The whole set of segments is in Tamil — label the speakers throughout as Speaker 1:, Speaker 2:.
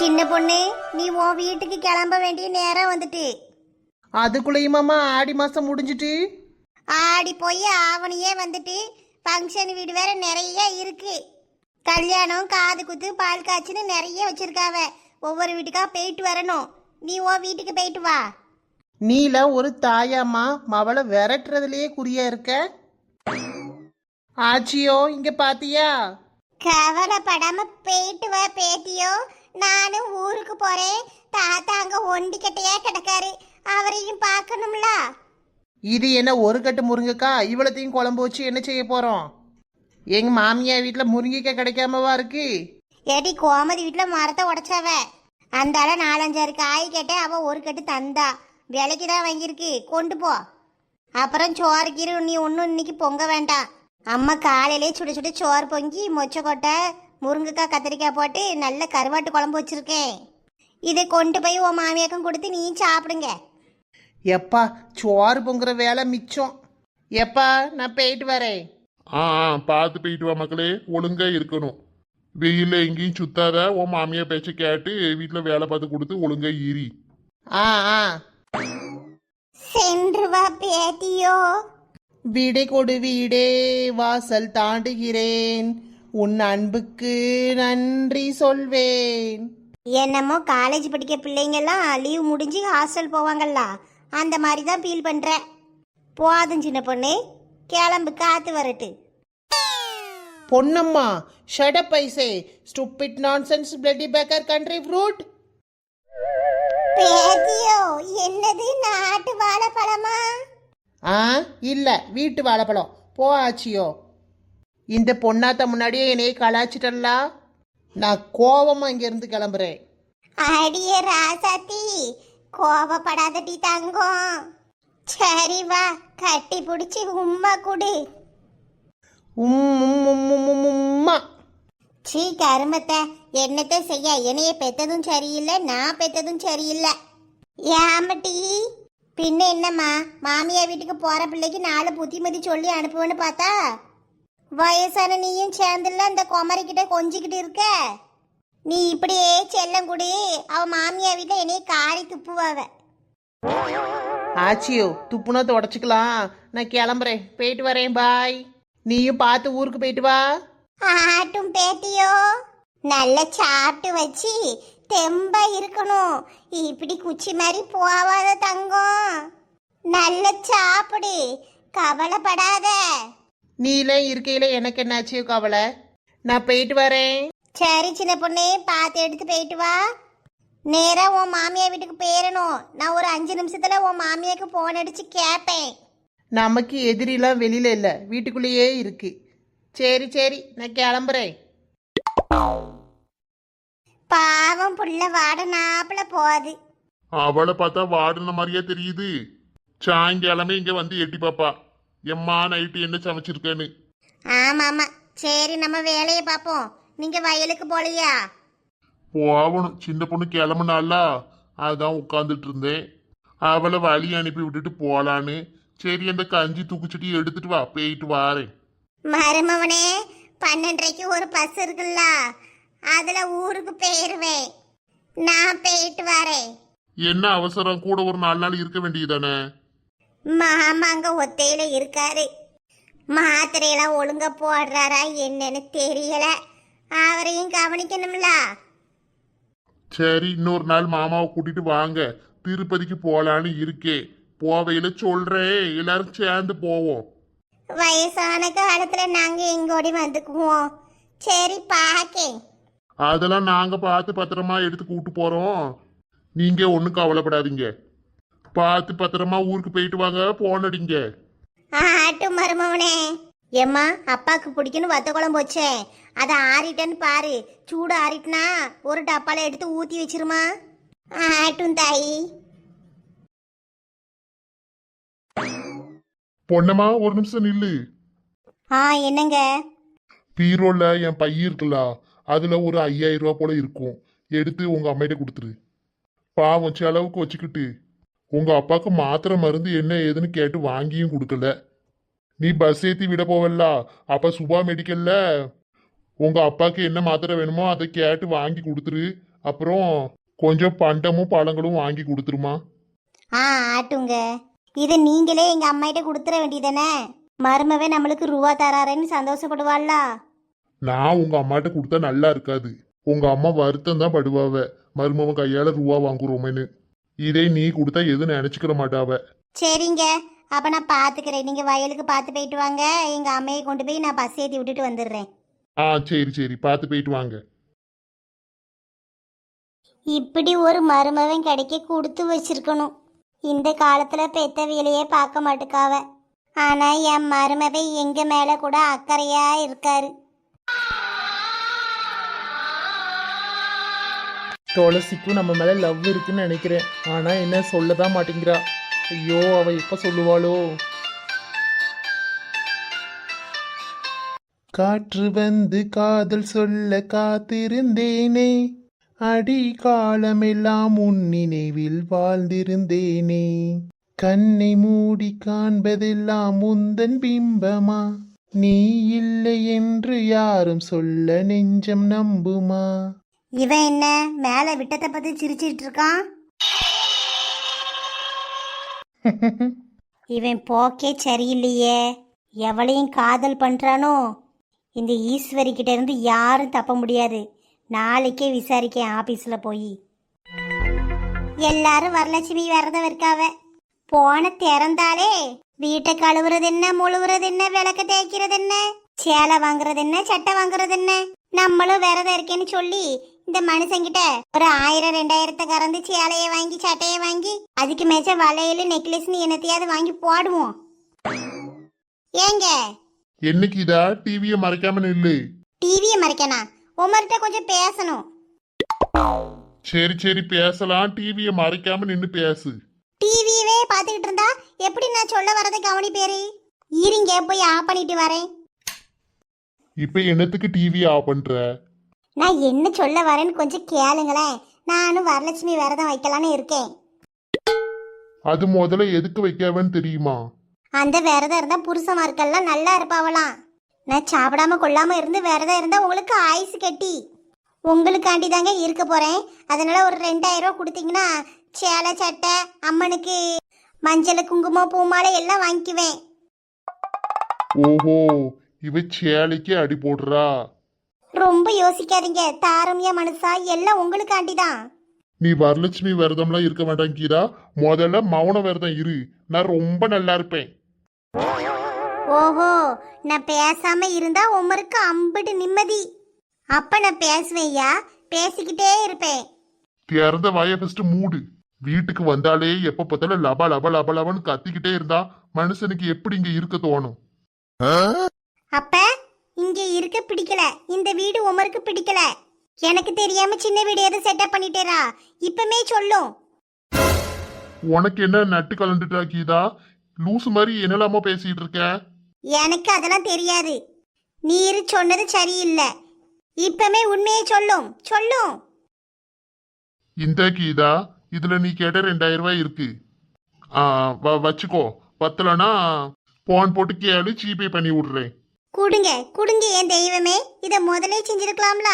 Speaker 1: சின்ன பொண்ணு, நீ உன் வீட்டுக்கு கிளம்ப வேண்டிய நேரம் வந்துட்டு.
Speaker 2: அதுக்குள்ளேயுமாம்மா ஆடி மாசம் முடிஞ்சிட்டு?
Speaker 1: ஆடி போய் ஆவணியே வந்துட்டு. ஃபங்க்ஷன் வீடு வேற நிறைய இருக்கு. கல்யாணம், காது குத்து, பால் காய்ச்சின்னு நிறைய வச்சிருக்காவ. ஒவ்வொரு வீட்டுக்கா போயிட்டு வரணும். நீ உன் வீட்டுக்கு போயிட்டு வா.
Speaker 2: நீலாம் ஒரு தாயாம்மா மவளை விரட்டுறதுலயே குறியா இருக்க. ஆச்சியோ இங்க பாத்தியா?
Speaker 1: கவலைப்படாம போயிட்டு வா பேத்தியோ. நானும் ஊருக்கு போறேன். தாத்தா அங்க ஒண்டிக்கட்டையா கிடக்காரு, அவரையும் பார்க்கணும்ல.
Speaker 2: இது என்ன ஒரு கட்டு முருங்கைக்கா? இவ்வளத்தையும் குழம்பு வச்சு என்ன செய்ய போறோம்? எங்க மாமியார் வீட்டுல முருங்கைக்காய் கிடைக்காமவா இருக்கு?
Speaker 1: ஏடி, கோமதி வீட்டுல மரத்தை உடைச்சாவ. அந்தால 4-5 காய் கேட்டேன், அவ ஒரு கட்டு தந்தா. விலைக்கு தான் வாங்கியிருக்கு, கொண்டு போ. அப்புறம் சோறு கீரை நீ ஒன்றும் இன்னைக்கு பொங்க வேண்டாம். அம்மா காலையிலே சுட சுட சோறு பொங்கி மொச்சக்கொட்டை, முருங்கைக்காய், கத்திரிக்காய் போட்டு நல்ல கருவாட்டு குழம்பு வச்சிருக்கேன். இதை கொண்டு போய் உன் மாமியாக்கும் கொடுத்து நீ சாப்பிடுங்க.
Speaker 2: எப்பா சோறு பொங்குற வேலை மிச்சம். எப்பா நான் போயிட்டு வரேன்.
Speaker 3: பார்த்து போயிட்டு வா மக்களே, ஒழுங்கா இருக்கணும். வெயில எங்கேயும் சுத்தாத. உன் மாமியா பேச்ச கேட்டு வீட்டில் வேலை பார்த்து கொடுத்து ஒழுங்கா ஈரி.
Speaker 2: ஆ ஆ
Speaker 1: சென்று வா பேத்தியோ.
Speaker 2: வீடை கொடு வீடே, வாசல் தாண்டுகிறேன், உன் அன்புக்கு நன்றி சொல்வேன்.
Speaker 1: என்னமோ காலேஜ் படிக்க பிள்ளைங்கெல்லாம் லீவ் முடிஞ்சு ஹாஸ்டல் போவாங்கல்ல, அந்த மாதிரி தான் ஃபீல் பண்ணுறேன். போதும் சின்ன பொண்ணு, கிளம்பு, காத்து வரட்டு.
Speaker 2: Ponnamma shut up I say, stupid nonsense bloody beggar country fruit.
Speaker 1: பேத்தியோ, என்னது நாட்டு வாழைப்பழமா?
Speaker 2: ஆ இல்ல, வீட்டு வாழைப்பழம். போ ஆச்சியோ. இந்த பொண்ணாத்த முன்னாடியே என்னைய கலாச்சிட்டல்லா. நான் கோவமா இங்கிருந்து கிளம்புறேன்.
Speaker 1: அடியே ராசாத்தி, கோவப்படாதடி தங்கம். சரி வா, கட்டி பிடிச்சி உம்மா குடு.
Speaker 2: உம்மா.
Speaker 1: சீ கருமத்தை, என்னத்தை செய்ய? என்னைய பெத்ததும் சரியில்லை, நான் பெத்ததும் சரியில்லை. ஏமட்டி, பின்ன என்னம்மா, மாமியார் வீட்டுக்கு போற பிள்ளைக்கு 4 புத்திமதி சொல்லி அனுப்புவேன்னு பார்த்தா வயசான நீயும் சேர்ந்துல அந்த குமரிக்கிட்ட கொஞ்சிக்கிட்டு இருக்க. நீ இப்படியே செல்லம் குடி, அவ மாமியார் வீட்டில் என்னைய காரி துப்புவாவ.
Speaker 2: ஆச்சியோ துப்புனத்தை உடச்சிக்கலாம். நான் கிளம்புறேன், போயிட்டு வரேன், பாய். நீயும் பார்த்து ஊருக்கு போயிட்டு வா.
Speaker 1: ஆட்டும் பேத்தியோ, நல்லா சாப்பிட்டு வச்சு தெம்பா இருக்கணும். இப்படி குச்சி மாதிரி போவாத தங்கம். நல்ல சாப்பிடு, கவலைப்படாத.
Speaker 2: நீலே இருக்கையில எனக்கு என்னாச்சியோ கவலை. நான் போயிட்டு வரேன்.
Speaker 1: சரி சின்ன பொண்ணு, பார்த்து எடுத்து போயிட்டு வா. நேரா உன் மாமியார் வீட்டுக்கு போயிடணும். நான் ஒரு 5 நிமிஷத்துல உன் மாமியாருக்கு போன் அடிச்சு கேட்பேன்.
Speaker 2: நமக்கு எதிரிலாம் வெளியில இல்லை, வீட்டுக்குள்ளேயே இருக்கு. சரி சரி, நான் கிளம்புறேன்.
Speaker 1: பாவம் புள்ள வாட நாப்புல போகுது.
Speaker 3: அவளை பார்த்தா வாடின மாதிரியா தெரியுது. சாயங்காலமே இங்க வந்து எட்டி பாப்பா, எம்மா நைட்டு என்ன சமைச்சிருக்கேன்னு.
Speaker 1: ஆமா ஆமா, சரி நம்ம வேலையை பார்ப்போம். நீங்க வயலுக்கு போலையா?
Speaker 3: போகணும், சின்ன பொண்ணு கிளம்புனால அதான் உட்காந்துட்டு இருந்தேன். அவளை வழி அனுப்பி விட்டுட்டு போலான்னு. சரி, அந்த கஞ்சி தூக்குச்சட்டி எடுத்துட்டு வா, போயிட்டு வாரேன்.
Speaker 1: மருமவனே, 12:30க்கு ஒரு பஸ் இருக்குல்ல, அதுல ஊருக்கு போயிருவேன். நான் போயிட்டு வரேன்.
Speaker 3: என்ன அவசரம்? கூட ஒரு 4 நாள் இருக்க வேண்டியதானே?
Speaker 1: மாமா அங்க ஒத்தையில இருக்காரு. மாத்திரையெல்லாம் ஒழுங்கா போடுறாரா என்னன்னு தெரியல. அவரையும் கவனிக்கணும்ல.
Speaker 3: சரி, இன்னொரு நாள் மாமாவை கூட்டிட்டு வாங்க, திருப்பதிக்கு போலான்னு இருக்கேன். போவையில சொல்றேன், எல்லாரும் சேர்ந்து போவோம்.
Speaker 1: வயசான காலத்துல நாங்க எங்கோடி வந்துக்குவோம். சரி பாக்கேன்.
Speaker 3: அதெல்லாம் நாங்க பார்த்து பத்திரமா எடுத்து கூட்டு போறோம். நீங்க ஒன்றும் கவலைப்படாதீங்க. பார்த்து பத்திரமா ஊருக்கு போயிட்டு வாங்க, போன் அடிங்க.
Speaker 1: ஆட்டு மருமவனே. ஏம்மா, அப்பாக்கு பிடிக்குன்னு வத்த குழம்பு வச்சேன், அதை ஆறிட்டேன்னு பாரு. சூடு ஆறிட்டுனா ஒரு டப்பால எடுத்து ஊத்தி வச்சிருமா. ஆட்டும் தாயி.
Speaker 3: பொன்னம்மா, ஒரு நிமிஷம் நில்லு.
Speaker 1: என்னங்க?
Speaker 3: பீரோல என் பைய இருக்குல்ல, அதுல ஒரு 5000 ரூபா போல இருக்கும். எடுத்து உங்க அம்மையிட்ட கொடுத்துரு. பாவம் செலவுக்கு வச்சுக்கிட்டு. உங்க அப்பாவுக்கு மாத்திரை மருந்து என்ன ஏதுன்னு கேட்டு வாங்கியும் கொடுக்கல. நீ பஸ் ஏத்தி விட போவல்ல, அப்ப சுபா மெடிக்கல்ல உங்க அப்பாவுக்கு என்ன மாத்திரை வேணுமோ அதை கேட்டு வாங்கி கொடுத்துரு. அப்புறம் கொஞ்சம் பண்டமும் பழங்களும் வாங்கி கொடுத்துருமா.
Speaker 1: ஆ ஆட்டுங்க. இதை நீங்களே எங்க அம்மாயிட்ட கொடுத்துற வேண்டியதானே? மருமவே நம்மளுக்கு ரூபா தராரேன்னு சந்தோஷப்படுவாள்ல.
Speaker 3: நான் உங்க அம்மாட்ட கொடுத்தா நல்லா இருக்காது. உங்க அம்மா வருத்தம் தான் படுவாவ, மருமவன் கையால ரூபா வாங்குறோமேன்னு. இதே நீ கொடுத்தா எதுவும் நினைச்சுக்கிற மாட்டாவ.
Speaker 1: சரிங்க, அப்ப நான் பாத்துக்கிறேன். நீங்க வயலுக்கு பார்த்து போயிட்டு வாங்க. எங்க அம்மையை கொண்டு போய் நான் பஸ் ஏற்றி விட்டுட்டு வந்துடுறேன்.
Speaker 3: ஆ சரி சரி, பார்த்து போயிட்டு வாங்க.
Speaker 1: இப்படி ஒரு மருமவன் கிடைக்க கொடுத்து வச்சிருக்கணும். இந்த காலத்துல பெத்த வேலையே பார்க்க மாட்டுக்காவ. ஆனா என் மருமவை எங்க மேல கூட அக்கறையா இருக்காரு.
Speaker 2: துளசிக்கும் நம்ம மேலே லவ் இருக்குன்னு நினைக்கிறேன். ஆனால் என்ன சொல்லதான் மாட்டேங்கிறா. ஐயோ, அவ எப்போ சொல்லுவாளோ? காற்று வந்து காதல் சொல்ல காத்திருந்தேனே, அடி காலமெல்லாம் உன் நினைவில் வாழ்ந்திருந்தேனே, கண்ணை மூடி காண்பதெல்லாம் உந்தன் பிம்பமா, நீ இல்லை என்று யாரும் சொல்ல நெஞ்சம் நம்புமா.
Speaker 1: இவன் என்ன மேல விட்டத்தை பத்தி சிரிச்சிட்டு இருக்கான்? இவன் போக்கே சரியில்லையே. எவளையும் காதல் பண்றானோ? இந்த ஈஸ்வரி கிட்ட இருந்து யாரும் தப்ப முடியாது. நாளைக்கே விசாரிக்கேன் ஆபீஸ்ல போய். எல்லாரும் வரலட்சுமி விரதம் இருக்காவ. போன திறந்தாலே வீட்டை கழுவுறது என்ன, முழுவுறது என்ன, விளக்க தேய்க்கிறது என்ன, சேலை வாங்குறது என்ன, சட்டை வாங்குறது என்ன. நம்மளும் விரதம் இருக்கேன்னு சொல்லி இந்த மனுஷங்கிட்ட ஒரு 1000-2000 கறந்து சேலையை வாங்கி சட்டையை வாங்கி அதுக்கு மேச்ச வளையல் நெக்லஸ்னு என்னத்தையாவது வாங்கி போடுவோம். ஏங்க
Speaker 3: என்னைக்கு இதா டிவியை மறைக்காம நில்லு.
Speaker 1: டிவியை மறைக்கணா? உமர்கிட்ட கொஞ்சம் பேசணும்.
Speaker 3: சரி சரி பேசலாம், டிவியை மறைக்காம நின்னு பேசு.
Speaker 1: டிவியவே பார்த்துக்கிட்டு இருந்தா எப்படி நான் சொல்ல வரதை கவனிப்பேரு? இருங்க போய் ஆஃப் பண்ணிட்டு வரேன்.
Speaker 3: இப்ப என்னத்துக்கு டிவி ஆஃப் பண்ற?
Speaker 1: நான் என்ன சொல்ல வரேன்னு கொஞ்சம் கேளுங்களேன். நானும் வரலட்சுமி விரதம் வைக்கலான்னு இருக்கேன்.
Speaker 3: அது முதல்ல எதுக்கு வைக்கவன்னு தெரியுமா?
Speaker 1: அந்த விரதம் இருந்தா புருஷமார்கள்லாம் நல்லா இருப்பாவலாம். நான் சாப்பிடாம கொள்ளாம இருந்து விரதம் இருந்தா உங்களுக்கு ஆயுசு கட்டி. உங்களுக்காண்டி தாங்க இருக்க போறேன். அதனால ஒரு 2000 ரூபா கொடுத்தீங்கன்னா சேலை சட்டை, அம்மனுக்கு மஞ்சள் குங்குமம் பூமாலை எல்லாம் வாங்கிக்குவேன்.
Speaker 3: ஓஹோ, இவ சேலைக்கு அடி போடுறா.
Speaker 1: ரொம்ப யோசிக்காதீங்க, தாரமியா மனுஷா, எல்லாம் உங்களுக்காண்டி தான்.
Speaker 3: நீ வரலட்சுமி விரதம்லாம் இருக்க வேண்டாம் கீதா, முதல்ல மௌன விரதம் இரு. நான் ரொம்ப நல்லா இருப்பேன்.
Speaker 1: ஓஹோ, நான் பேசாம இருந்தா உமருக்கு அம்பிட்டு நிம்மதி. அப்ப நான் பேசுவேன்யா, பேசிக்கிட்டே இருப்பேன்.
Speaker 3: திறந்த வாய ஃபர்ஸ்ட் மூடு. வீட்டுக்கு வந்தாலே எப்ப பார்த்தாலும் லபா லபா லபா லபான்னு கத்திக்கிட்டே இருந்தா மனுஷனுக்கு எப்படி இங்க இருக்க தோணும்?
Speaker 1: அப்ப இங்க இருக்க பிடிக்கல, இந்த வீடு உமருக்கு பிடிக்கல. எனக்கு தெரியாம சின்ன வீடு எதுவும் செட்டப் பண்ணிட்டேரா? இப்பமே சொல்லும்.
Speaker 3: உனக்கு என்ன நட்டு கலந்துட்டா கீதா? லூசு மாதிரி என்னலாமோ பேசிட்டு இருக்க?
Speaker 1: எனக்கு அதெல்லாம் தெரியாது. நீர் சொன்னது சரியில்லை. இப்பமே உண்மையை சொல்லும் சொல்லும்.
Speaker 3: இந்த கீதா, இதுல நீ கேட்ட 2000 ரூபாய் இருக்கு. வச்சுக்கோ. பத்தலனா போன் போட்டு கேளு, ஜிபே பண்ணி விடுறேன்.
Speaker 1: குடுங்க குடுங்க என் தெய்வமே, இத முதலே செஞ்சிருக்கலாம்ல.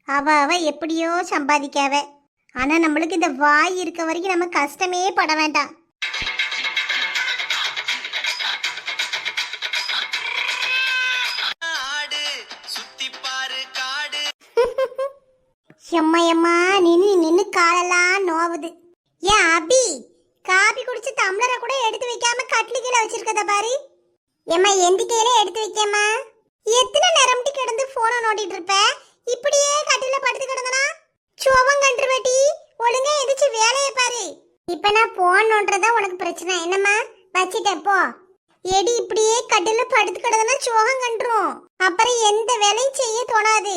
Speaker 1: அவ எப்படியோ சம்பாதிக்காவ. ஆனா நம்மளுக்கு இந்த வாய் இருக்க வரைக்கும் நம்ம கஷ்டமே பட வேண்டாம். எம்மா எம்மா, நின்னு நின்னு காலெல்லாம் நோவுது. ஏன் அபி, காபி குடிச்சு டம்ளரை கூட எடுத்து வைக்காம கட்லி கீழே வச்சிருக்கத பாரு. ஏம்மா எந்திக்கையில எடுத்து வைக்கம்மா. எத்தனை நேரம்டி கிடந்து போனை நோண்டிட்டு இருப்ப? இப்படியே கட்டில படுத்து கிடந்தனா சோவம் கன்று வெட்டி ஒழுங்கா எந்திரிச்சு வேலையை பாரு. இப்ப நான் போன் நோன்றதா உனக்கு பிரச்சனை என்னம்மா? வச்சிட்டேன் போ. எடி இப்படியே கட்டில படுத்து கிடந்தனா சோகம் கன்றும். அப்புறம் எந்த வேலையும் செய்ய தோணாது.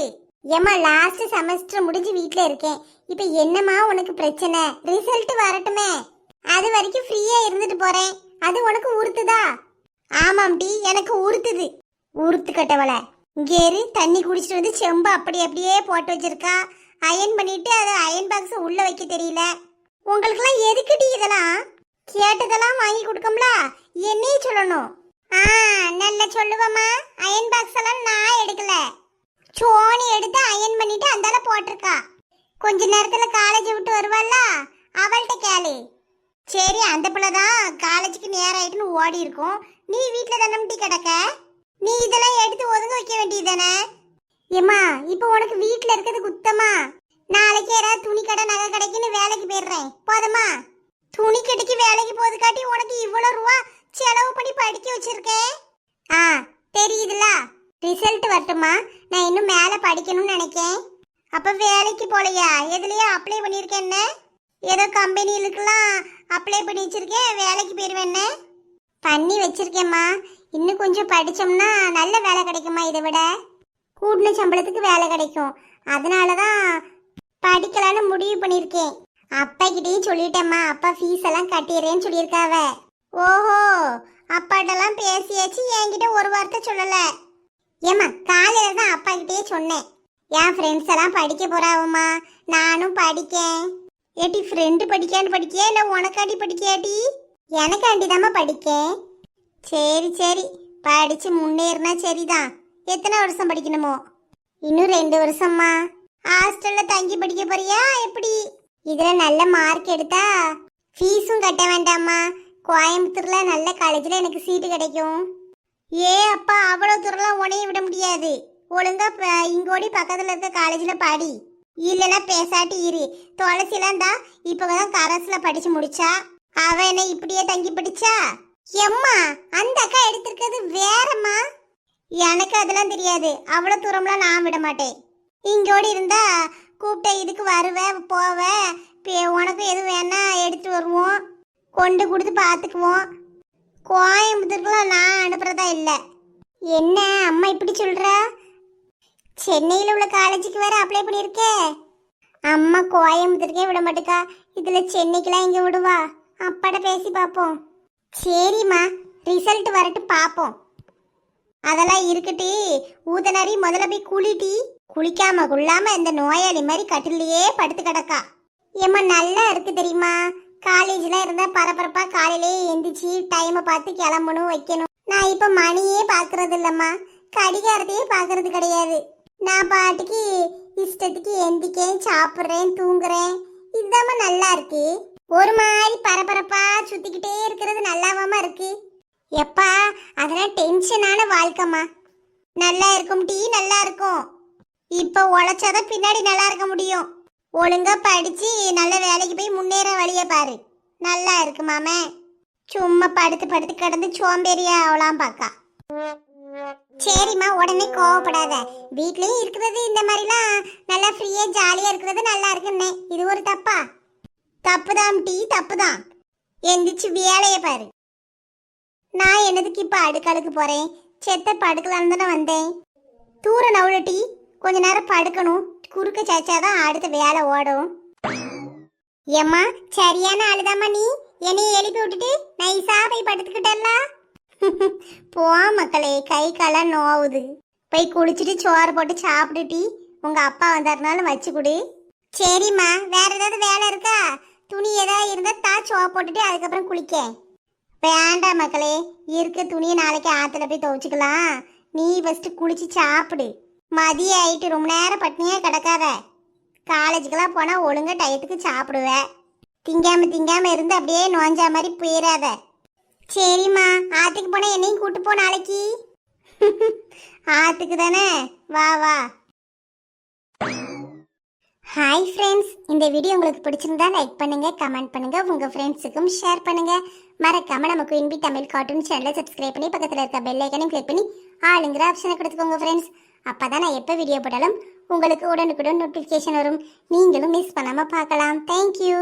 Speaker 1: ஏம்மா லாஸ்ட் செமஸ்டர் முடிஞ்சு வீட்ல இருக்கேன். இப்ப என்னம்மா உனக்கு பிரச்சனை? ரிசல்ட் வரட்டுமே, அது வரைக்கும் ஃப்ரீயா இருந்துட்டு போறேன். அது உனக்கு உறுத்துதா? ஆமாம்டி, எனக்கு உறுத்துது. உறுத்து கட்டவள, இங்க ஏறு. தண்ணி குடிச்சிட்டு வந்து செம்பு அப்படியே போட்டு வச்சிருக்கா. அயன் பண்ணிட்டு அதை அயன் பாக்ஸ் உள்ள வைக்க தெரியல. உங்களுக்குலாம் எதுக்குடி இதெல்லாம்? கேட்டதெல்லாம் வாங்கி கொடுக்கம்ல, என்னையே சொல்லணும். நல்லா சொல்லுவம்மா. அயன் பாக்ஸ் எல்லாம் நான் எடுக்கல. சோனி எடுத்து அயன் பண்ணிட்டு அந்தால போட்டிருக்கா. கொஞ்ச நேரத்துல காலேஜ் விட்டு வருவாள்ல, அவள்கிட்ட கேளு. சரி, அந்த பிள்ளை தான் காலேஜுக்கு நேரம் ஆயிட்டுன்னு ஓடி இருக்கும். நீ வீட்டில் தானே டீ கிடக்க, நீ இதெல்லாம் எடுத்து ஒதுங்க வைக்க வேண்டியதானே. ஏம்மா, இப்போ உனக்கு வீட்டில் இருக்கிறது குத்தமா? நாளைக்கு யாராவது துணி கடை நகை கடைக்குன்னு வேலைக்கு போயிடுறேன், போதுமா? துணி கடைக்கு வேலைக்கு போது காட்டி உனக்கு இவ்வளோ ரூபா செலவு பண்ணி படிக்க வச்சிருக்கேன். ஆ, தெரியுதுல. ரிசல்ட் வரட்டுமா? நான் இன்னும் மேலே படிக்கணும்னு நினைக்கேன். அப்போ வேலைக்கு போலையா? எதுலையோ அப்ளை பண்ணியிருக்கேன்னு, ஏதோ கம்பெனிகளுக்கெல்லாம் அப்ளை பண்ணி வச்சிருக்கேன், வேலைக்கு போயிடுவேன்னு பண்ணி வச்சிருக்கேம்மா. இன்னும் கொஞ்சம் படித்தோம்னா நல்ல வேலை கிடைக்குமா? இதை விட கூட்டின சம்பளத்துக்கு வேலை கிடைக்கும். அதனால தான் படிக்கலான்னு முடிவு பண்ணியிருக்கேன். அப்பா கிட்டேயும் சொல்லிட்டேம்மா, அப்பா ஃபீஸ் எல்லாம் கட்டிடுறேன்னு சொல்லியிருக்காவ. ஓஹோ, அப்பாட்டெல்லாம் பேசியாச்சு, என்கிட்ட ஒரு வார்த்தை சொல்லலை. ஏம்மா, காலையில் தான் அப்பா கிட்டேயே சொன்னேன், என் ஃப்ரெண்ட்ஸ் எல்லாம் படிக்க போறாவுமா, நானும் படிக்கேன். ஏட்டி, ஃப்ரெண்டு படிக்கான்னு படிக்கியா இல்லை உனக்காண்டி படிக்கியாட்டி? எனக்காண்டி தாம்மா படிக்கேன். சரி சரி, படிச்சு முன்னேறினா சரிதான். எத்தனை வருஷம் படிக்கணுமோ? இன்னும் 2 வருஷம்மா. ஹாஸ்டல்ல தங்கி படிக்க போறியா எப்படி? இதுல நல்ல மார்க் எடுத்தா ஃபீஸும் கட்ட வேண்டாம்மா. கோயம்புத்தூர்ல நல்ல காலேஜ்ல எனக்கு சீட்டு கிடைக்கும். ஏ அப்பா, அவ்வளோ தூரம்லாம் உனைய விட முடியாது. ஒழுங்கா இங்கோடி பக்கத்துல இருக்க காலேஜ்ல படி, இல்லைன்னா பேசாட்டி இரு. துளசிலாம் தான் இப்போதான் கரஸ்ல படிச்சு முடிச்சா. அவ என்ன இப்படியே தங்கி படிச்சா? எம்மா, அந்த அக்கா எடுத்திருக்கிறது வேறம்மா. எனக்கு அதெல்லாம் தெரியாது. அவ்வளோ தூரம்லாம் நான் விட மாட்டேன். இங்கோடி இருந்தா கூப்பிட்ட இதுக்கு வருவேன் போவேன். உனக்கு எதுவும் வேணா எடுத்து வருவோம், கொண்டு கொடுத்து பார்த்துக்குவோம். கோயம்புத்தூருக்குலாம் நான் அனுப்புறதா இல்லை. என்ன அம்மா இப்படி சொல்றா? சென்னையில் உள்ள காலேஜுக்கு வேற அப்ளை பண்ணியிருக்கே. அம்மா கோயம்புத்தூருக்கே விட மாட்டேக்கா, இதில் சென்னைக்கெல்லாம் இங்கே விடுவா? அப்பாட்ட பேசி பார்ப்போம். சரிம்மா, ரிசல்ட் வரட்டு பார்ப்போம். அதெல்லாம் இருக்கட்டு. ஊதனாரி முதல்ல போய் குளிட்டி. குளிக்காம கொள்ளாம இந்த நோயாளி மாதிரி கட்டிலேயே படுத்து கிடக்கா. ஏம்மா, நல்லா இருக்கு தெரியுமா? காலேஜ்ல இருந்தா பரபரப்பா காலையிலேயே எந்திரிச்சு டைமை பார்த்து கிளம்பணும் வைக்கணும். நான் இப்போ மணியே பார்க்கறது இல்லைம்மா, கடிகாரத்தையே பார்க்கறது கிடையாது. நான் பாட்டுக்கு இஷ்டத்துக்கு எந்திக்கேன், சாப்பிட்றேன், தூங்குறேன். இதுதாம்மா நல்லா இருக்கு. ஒரு மாதிரி பரபரப்பா சுத்திக்கிட்டே இருக்கிறது நல்லாவாம இருக்கு. எப்பா, அதெல்லாம் டென்ஷனான வாழ்க்கைம்மா. நல்லா இருக்கும் டீ, நல்லா இருக்கும். இப்போ உழைச்சாதான் பின்னாடி நல்லா இருக்க முடியும். ஒழுங்கா படிச்சு நல்ல வேலைக்கு போய் முன்னேற வழிய பாரு. நல்லா இருக்கு மாமே. சும்மா படுத்து படுத்து கிடந்து சோம்பேறியா அவளாம் பாக்கா. சரிம்மா, உடனே கோவப்படாத. வீட்லயும் இருக்கிறது இந்த மாதிரிலாம் நல்லா ஃப்ரீயா ஜாலியா இருக்கிறது நல்லா இருக்குன்னே. இது ஒரு தப்பா? தப்புதான் டீ, தப்புதான். எந்திரிச்சு வேலையை பாரு. நான் என்னதுக்கு இப்ப அடுக்காளுக்கு போறேன்? செத்த படுக்கலான்னு தானே வந்தேன். தூர நவுல டீ, கொஞ்ச நேரம் படுக்கணும். குறுக்க சாச்சாதான் அடுத்த வேலை ஓடும். ஏம்மா, சரியான ஆளுதாம்மா நீ. என்னைய எழுப்பி விட்டுட்டு நைஸா போய் படுத்துக்கிட்டல்ல. போ மக்களே, கை காலம் நோவுது. போய் குளிச்சுட்டு சோறு போட்டு சாப்பிட்டுட்டி உங்க அப்பா வந்தாருனாலும் வச்சு கொடு. சரிம்மா, வேற ஏதாவது வேலை இருக்கா? துணி ஏதாவது இருந்தா தா, சோறு போட்டுட்டு அதுக்கப்புறம் குளிக்க. வேண்டாம் மக்களே, இருக்க துணியை நாளைக்கு ஆத்துல போய் துவைச்சிக்கலாம். நீ ஃபர்ஸ்ட் குளிச்சு சாப்பிடு. மதியம் ஆயிட்டு ரொம்ப நேரம் பட்னியா கிடக்காத. காலேஜுக்கெல்லாம் போனா ஒழுங்கா டயத்துக்கு சாப்பிடுவ. திங்காம இருந்து அப்படியே நோஞ்சா மாதிரி போயிடாத. சரிம்மா, ஆத்துக்கு போனா என்னையும் கூட்டு போ நாளைக்கு. ஆத்துக்கு தானே, வா வா. ஹாய் ஃப்ரெண்ட்ஸ், இந்த வீடியோ உங்களுக்கு பிடிச்சிருந்தா லைக் பண்ணுங்க, கமெண்ட் பண்ணுங்க, உங்க ஃப்ரெண்ட்ஸுக்கும் ஷேர் பண்ணுங்க. மறக்காம நம்ம குயின்பி தமிழ் கார்ட்டூன் சேனலை சப்ஸ்கிரைப் பண்ணி பக்கத்தில் இருக்க பெல் ஐக்கனையும் கிளிக் பண்ணி ஆளுங்கிற ஆப்ஷனை கொடுத்துக்கோங்க ஃப்ரெண்ட்ஸ். அப்பதான் நான் எப்போ வீடியோ போட்டாலும் உங்களுக்கு உடனுக்குடன் நோட்டிஃபிகேஷன் வரும். நீங்களும் மிஸ் பண்ணாம பார்க்கலாம். தேங்க்யூ.